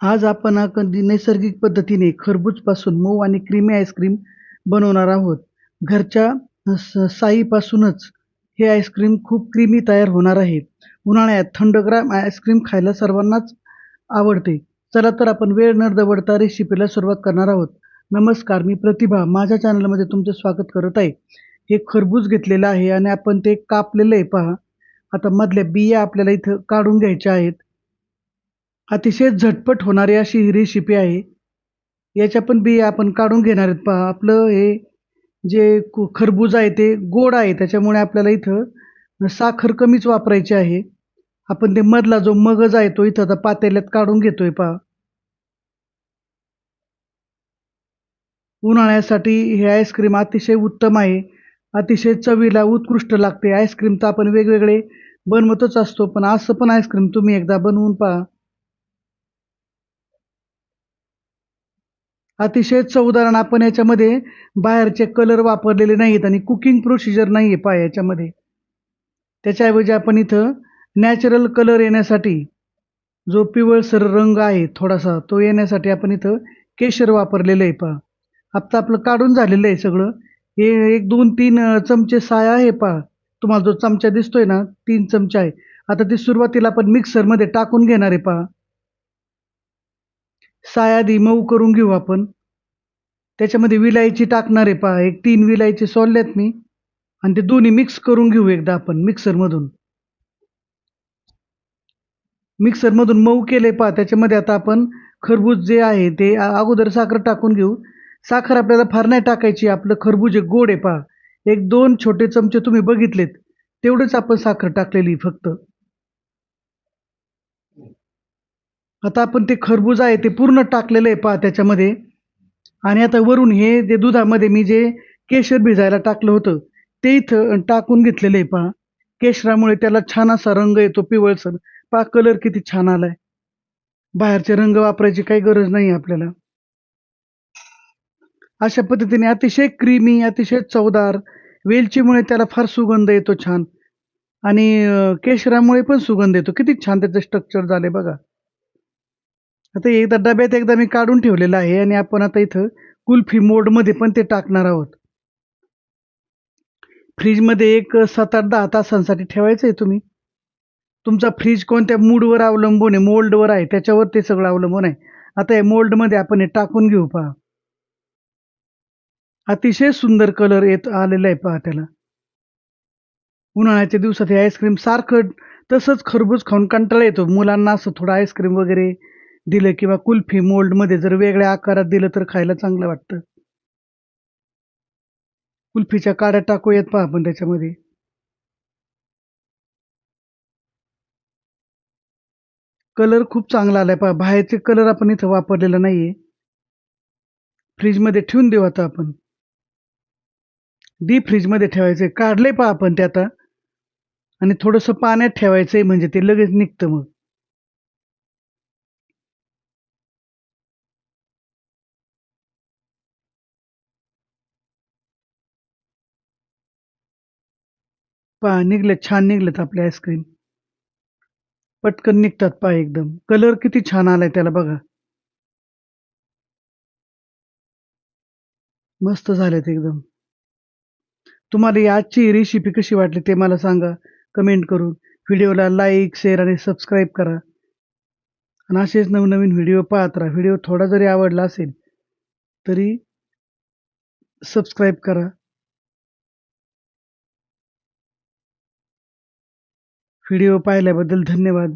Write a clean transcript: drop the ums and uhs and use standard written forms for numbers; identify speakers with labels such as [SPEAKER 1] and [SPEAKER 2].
[SPEAKER 1] आज आपण अगदी नैसर्गिक पद्धतीने खरबूजपासून मऊ आणि क्रीमी आईस्क्रीम बनवणार आहोत. घरच्या साईपासूनच हे आईस्क्रीम खूप क्रीमी तयार होणार आहे. उन्हाळ्यात थंडगार आईस्क्रीम खायला सर्वांनाच आवडते. चला तर आपण वेळ न दवडता रेसिपीला सुरुवात करणार आहोत. नमस्कार, मी प्रतिभा. माझ्या चॅनलमध्ये तुमचं स्वागत करत आहे. हे खरबूज घेतलेलं आहे आणि आपण ते कापलेलं आहे पहा. आता मधल्या बिया आपल्याला इथं काढून घ्यायच्या आहेत. अतिशय झटपट होणारी अशी ही रेसिपी आहे. याच्या पण बिया आपण काढून घेणार आहेत पहा. आपलं हे जे खरबूज आहे ते गोड आहे. त्याच्यामुळे आपल्याला इथं साखर कमीच वापरायची आहे. आपण ते मधला जो मगज आहे तो इथं आता पातेल्यात काढून घेतोय पहा. उन्हाळ्यासाठी हे आईस्क्रीम अतिशय उत्तम आहे. अतिशय चवीला उत्कृष्ट लागते. आईस्क्रीम तर आपण वेगवेगळे बनवतच असतो. पण असं पण आईस्क्रीम तुम्ही एकदा बनवून पहा. अतिशय चवदार आणि आपण याच्यामध्ये बाहेरचे कलर वापरलेले नाहीत आणि कुकिंग प्रोसिजर नाहीये पहा याच्यामध्ये. त्याच्याऐवजी आपण इथं नॅचरल कलर येण्यासाठी जो पिवळसर रंग आहे थोडासा तो येण्यासाठी आपण इथं केशर वापरलेलं आहे पहा. आता आपलं काढून झालेलं आहे सगळं. हे 1, 2, 3 चमचे साय आहे पहा. तुम्हाला जो चमचा दिसतोय ना 3 चमचे आहे. आता ती सुरुवातीला आपण मिक्सरमध्ये टाकून घेणार आहे पहा. साय आधी मऊ करून घेऊ आपण. त्याच्यामध्ये विलायची टाकणार आहे पहा. एक 3 विलायची सोलल्यात मी आणि ते दोन्ही मिक्स करून घेऊ एकदा आपण मिक्सरमधून. मिक्सरमधून मऊ केले पहा. त्याच्यामध्ये आता आपण खरबूज जे आहे ते अगोदर साखर टाकून घेऊ. साखर आपल्याला फार नाही टाकायची. आपलं खरबूज आहे गोड आहे पहा. 1-2 छोटे चमचे तुम्ही बघितलेत. तेवढेच आपण साखर टाकलेली फक्त. आता आपण ते खरबूज आहे ते पूर्ण टाकलेलं आहे पहा त्याच्यामध्ये. आणि आता वरून हे जे दुधामध्ये मी जे केशर भिजायला टाकलं होतं, ते इथं टाकून घेतलेलं आहे पहा. केशरामुळे त्याला छान असा रंग येतो पिवळसर. पहा कलर किती छान आलाय. बाहेरचे रंग वापरायची काही गरज नाही आपल्याला. अशा पद्धतीने अतिशय क्रीमी, अतिशय चवदार, वेलचीमुळे त्याला फार सुगंध येतो छान आणि केशरामुळे पण सुगंध येतो. किती छान त्याचं स्ट्रक्चर झालंय बघा. आता एकदा डब्यात एकदा मी काढून ठेवलेलं आहे आणि आपण आता इथं कुल्फी मोडमध्ये पण ते टाकणार आहोत. फ्रिजमध्ये एक 7-8, 10 तासांसाठी ठेवायचं आहे तुम्ही. तुमचा फ्रिज कोणत्या मूडवर अवलंबून आहे, मोल्डवर आहे, त्याच्यावर ते सगळं अवलंबून आहे. आता या मोल्डमध्ये आपण हे टाकून घेऊ पहा. अतिशय सुंदर कलर येत आलेला आहे पहा त्याला. उन्हाळ्याच्या दिवसात हे आईस्क्रीम सारखं तसंच खरबूज खाऊन कंटाळा येतो. मुलांना असं थोडं आईस्क्रीम वगैरे दिलं किंवा कुल्फी मोल्डमध्ये जर वेगळ्या आकारात दिलं तर खायला चांगलं वाटतं. कुल्फीच्या काड्या टाकूयात पहा आपण त्याच्यामध्ये. कलर खूप चांगला आलाय पहा. बाहेरचे कलर आपण इथं वापरलेला नाहीये. फ्रिजमध्ये ठेवून देऊ आता आपण. डीप फ्रिजमध्ये ठेवायचंय. काढलंय पहा आपण ते आता आणि थोडंसं पाण्यात ठेवायचंय म्हणजे ते लगेच निघतं मग. पहा निघलेत, छान निघलेत आपले आईस्क्रीम. पटकन निघतात पहा एकदम. कलर किती छान आलाय त्याला बघा. मस्त झालेत एकदम. तुम्हाला ही आजची रेसिपी कशी वाटली ते मला सांगा कमेंट करून. व्हिडिओला लाईक, शेअर आणि सबस्क्राईब करा. आणि असेच नवनवीन व्हिडिओ पाहत राहा. व्हिडिओ थोडा जरी आवडला असेल तरी सबस्क्राईब करा. व्हिडिओ पाहिल्याबद्दल धन्यवाद.